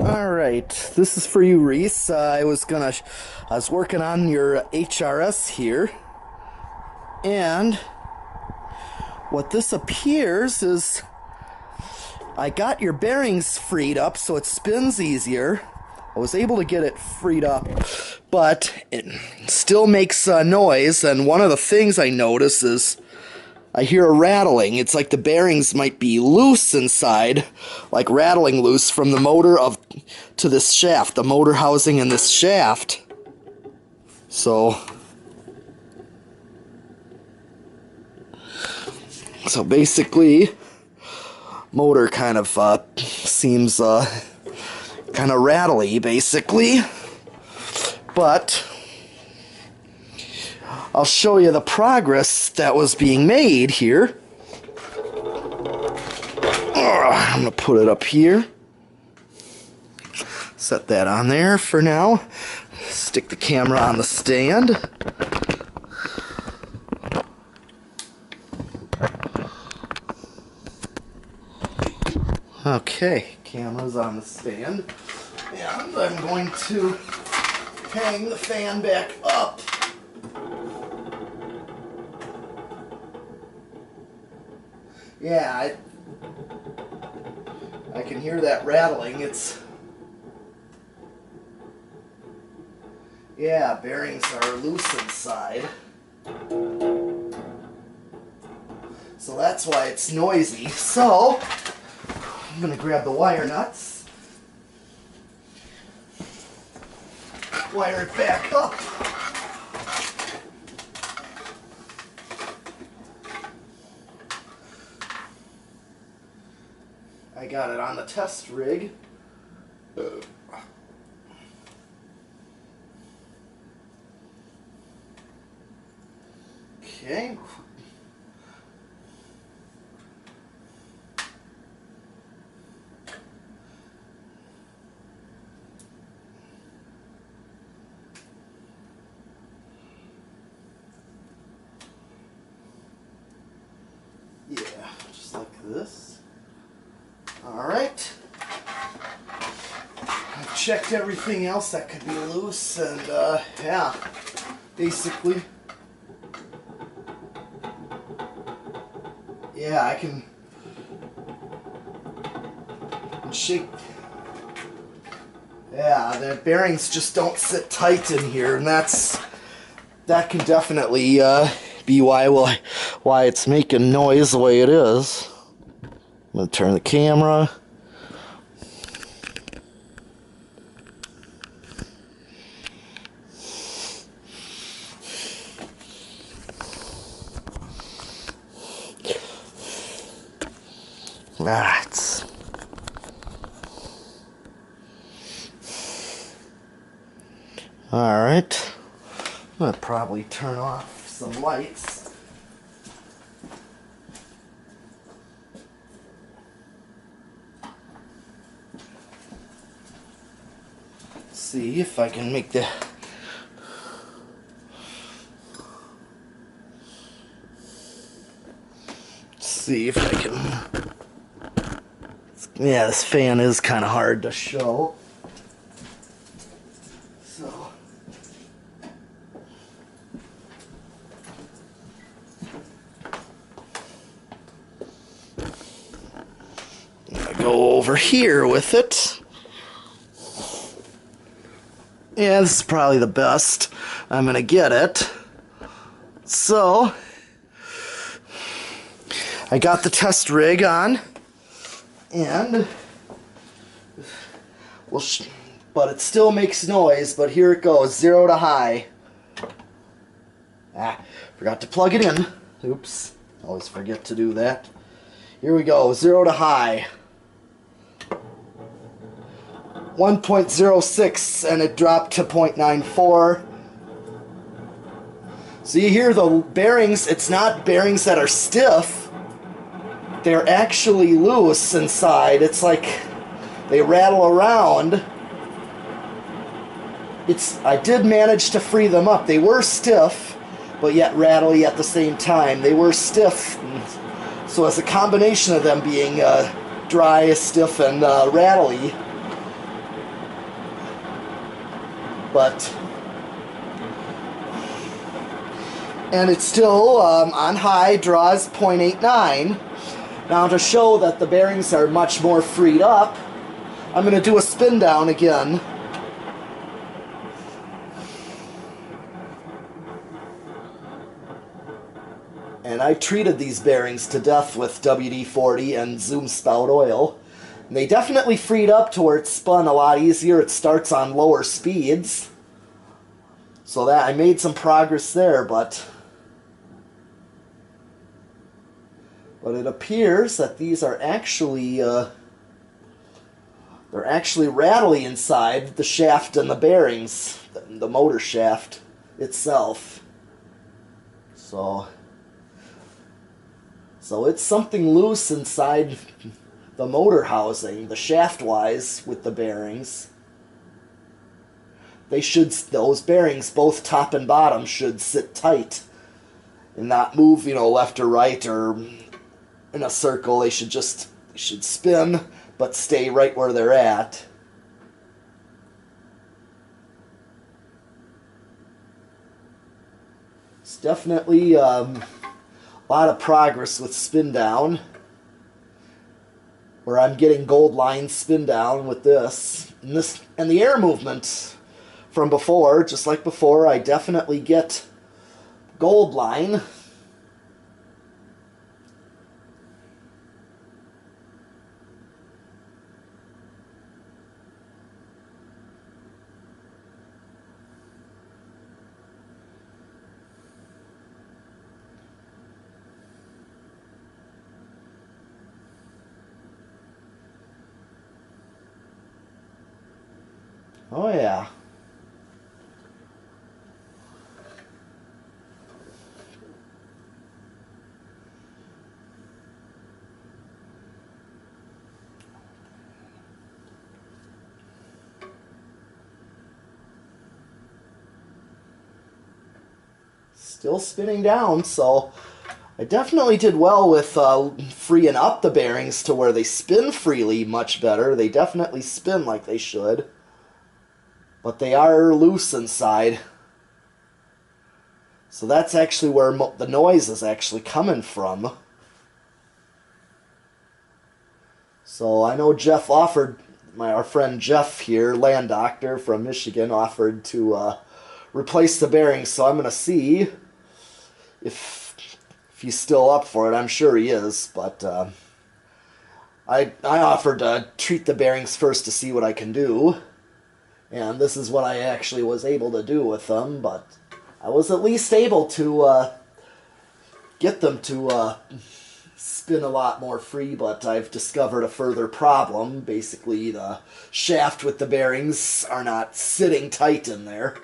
Alright, this is for you, Reece. I was working on your HRS here, and what this appears is I got your bearings freed up so it spins easier. I was able to get it freed up, but it still makes noise, and one of the things I notice is I hear a rattling. It's like the bearings might be loose inside, like rattling loose from the motor to this shaft, the motor housing in this shaft. So basically, motor kind of seems kind of rattly, basically. But I'll show you the progress that was being made here. I'm going to put it up here. Set that on there for now. Stick the camera on the stand. Okay, camera's on the stand. And I'm going to hang the fan back up. Yeah, I can hear that rattling. Yeah, bearings are loose inside. So that's why it's noisy. So, I'm going to grab the wire nuts. Wire it back up. I got it on the test rig. Okay. Yeah, just like this. Alright, I've checked everything else that could be loose, and yeah, basically, yeah, I can shake. Yeah, the bearings just don't sit tight in here, and that can definitely be why it's making noise the way it is. I'm going to turn the camera. It's all right. I'm going to probably turn off some lights. See if I can make the yeah, this fan is kind of hard to show, so I'm gonna go over here with it. Yeah, this is probably the best I'm gonna get it. So, I got the test rig on, and but it still makes noise, but here it goes, 0 to high. Forgot to plug it in. Oops, always forget to do that. Here we go, 0 to high. 1.06, and it dropped to 0.94. So you hear the bearings. It's not bearings that are stiff. They're actually loose inside. It's like they rattle around. I did manage to free them up. They were stiff, but yet rattly at the same time. They were stiff. So as a combination of them being dry, stiff, and rattly, but and it's still on high, draws 0.89. Now to show that the bearings are much more freed up, I'm going to do a spin down again. And I treated these bearings to death with WD40 and Zoom Spout oil. And they definitely freed up to where it spun a lot easier. It starts on lower speeds. So that I made some progress there, but it appears that these are actually they're actually rattly inside the shaft and the bearings, the motor shaft itself. So it's something loose inside the motor housing, the shaft-wise, with the bearings. Those bearings, both top and bottom, should sit tight and not move, left or right or in a circle. They should spin, but stay right where they're at. It's definitely a lot of progress with spin down, where I'm getting gold line spin down with this. And the air movement from before, just like before, I definitely get gold line. Oh yeah. Still spinning down, so I definitely did well with freeing up the bearings to where they spin freely much better. They definitely spin like they should, but they are loose inside. So that's actually where the noise is actually coming from. So I know Jeff offered, our friend Jeff here, land doctor from Michigan, offered to replace the bearings. So I'm going to see if he's still up for it. I'm sure he is, but I offered to treat the bearings first to see what I can do. And this is what I actually was able to do with them, but I was at least able to get them to spin a lot more free, but I've discovered a further problem. Basically, the shaft with the bearings are not sitting tight in there.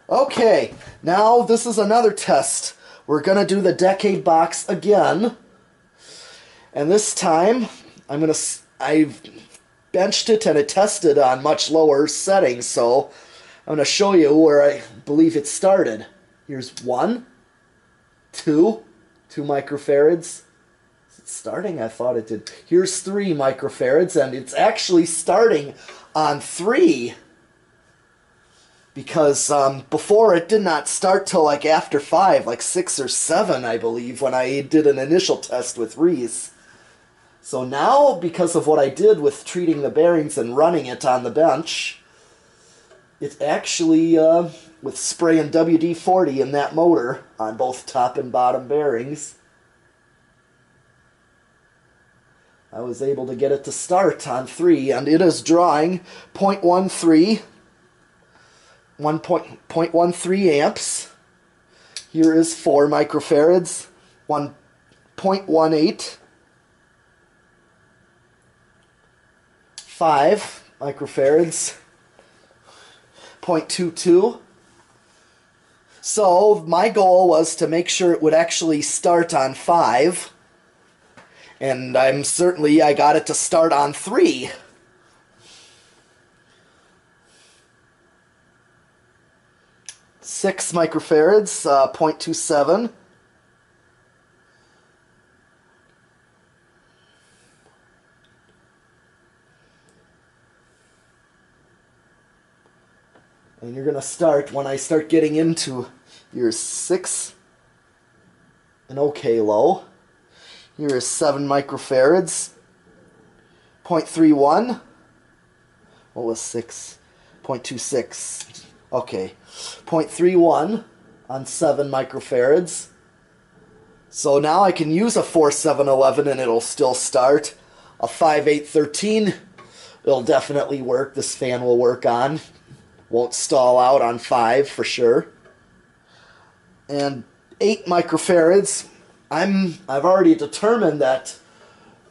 Okay, now this is another test. We're going to do the decade box again. And this time, I've benched it and it tested on much lower settings, so I'm going to show you where I believe it started. Here's 1, 2 microfarads. Is it starting? I thought it did. Here's 3 microfarads, and it's actually starting on 3. Because before it did not start till like after 5, like 6 or 7, I believe, when I did an initial test with Reece. So now, because of what I did with treating the bearings and running it on the bench, it actually, with spraying WD-40 in that motor on both top and bottom bearings, I was able to get it to start on 3, and it is drawing 0.13 amps. Here is 4 microfarads, 1.18, 5 microfarads, 0.22. So my goal was to make sure it would actually start on 5, and I got it to start on 3. 6 microfarads, 0.27. And you're going to start, when I start getting into your 6, an okay low. Here is 7 microfarads, 0.31. What was 6? 0.26. Okay, 0.31 on 7 microfarads. So now I can use a 4-7-11 and it'll still start. A 5-8-13, it'll definitely work. This fan will work on. Won't stall out on 5 for sure. And 8 microfarads, I've already determined that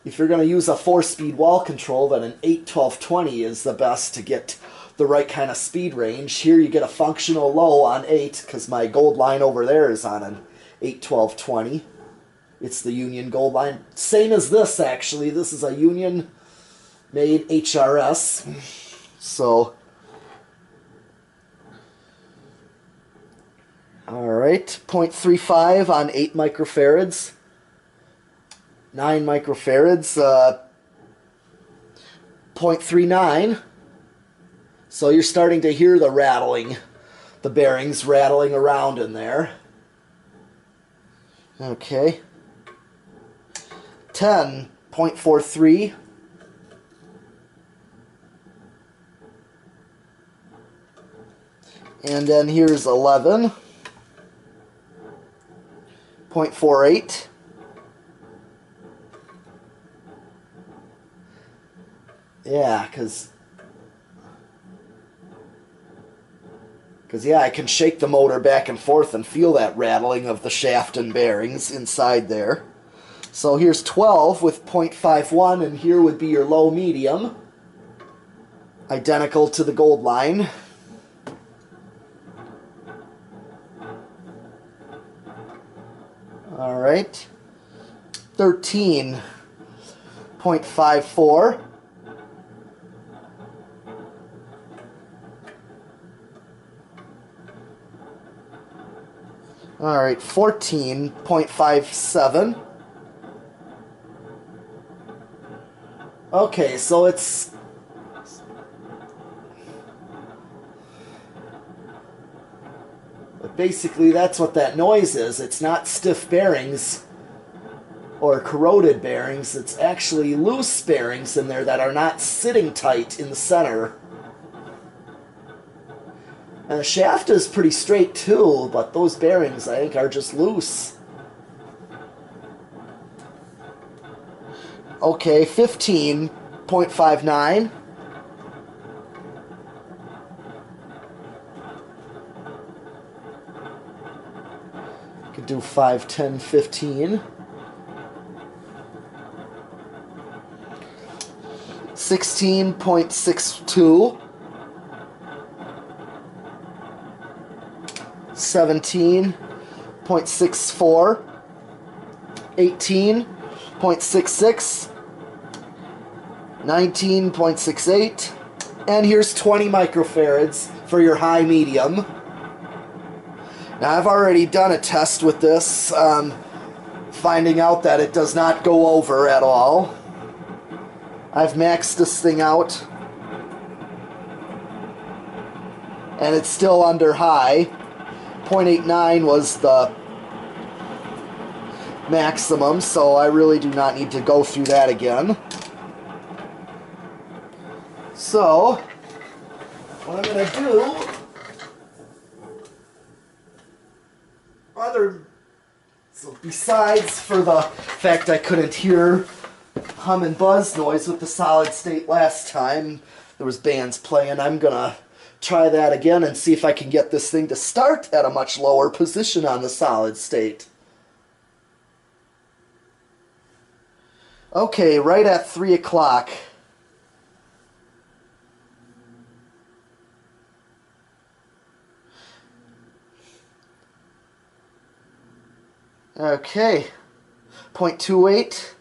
if you're going to use a 4-speed wall control, then an 8-12-20 is the best to get the right kind of speed range. Here you get a functional low on 8 because my gold line over there is on an 8-12-20. It's the Union gold line. Same as this, actually. This is a Union made HRS. So, alright, 0.35 on 8 microfarads. 9 microfarads, 0.39. So you're starting to hear the rattling, the bearings rattling around in there. Okay. 10.43. And then here's 11.48. Yeah, because yeah, I can shake the motor back and forth and feel that rattling of the shaft and bearings inside there. So here's 12 with 0.51, and here would be your low medium, identical to the gold line. All right, 13.54. All right, 14.57. Okay, so it's basically that's what that noise is. It's not stiff bearings or corroded bearings. It's actually loose bearings in there that are not sitting tight in the center. And the shaft is pretty straight too, but those bearings, I think, are just loose. Okay, 15.59. Could do 5, 10, 15. 16.62. 17.64, 18.66, 19.68, and here's 20 microfarads for your high medium. Now I've already done a test with this, finding out that it does not go over at all. I've maxed this thing out, and it's still under high. 0.89 was the maximum, so I really do not need to go through that again. So, what I'm going to do, besides for the fact I couldn't hear hum and buzz noise with the solid state last time, there was bands playing, I'm going to try that again and see if I can get this thing to start at a much lower position on the solid state. Okay, right at 3 o'clock. Okay, 0.28,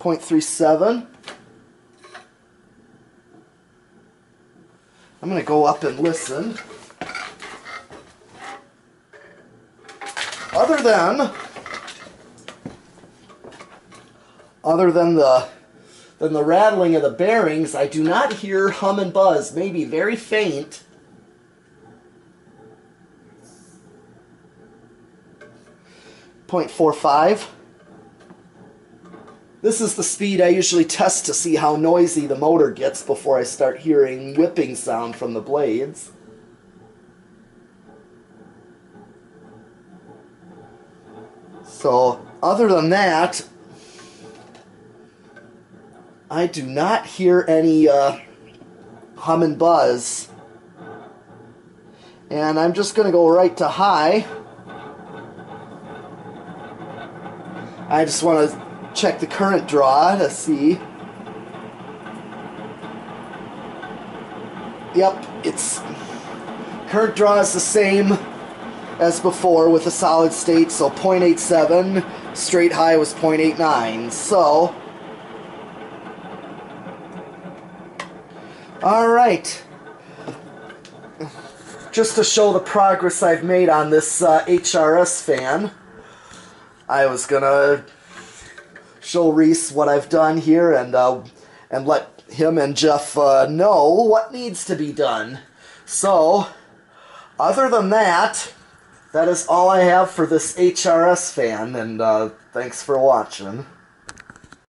0.37. I'm going to go up and listen. Other than than the rattling of the bearings. I do not hear hum and buzz, maybe very faint. .45. This is the speed I usually test to see how noisy the motor gets before I start hearing whipping sound from the blades. So, other than that, I do not hear any hum and buzz. And I'm just going to go right to high. I just want to check the current draw to see. Yep, it's current draw is the same as before with a solid state, so 0.87, straight high was 0.89. So, alright, just to show the progress I've made on this HRS fan, I was gonna show Reece what I've done here and let him and Jeff know what needs to be done. So, other than that, that is all I have for this HRS fan, and thanks for watching.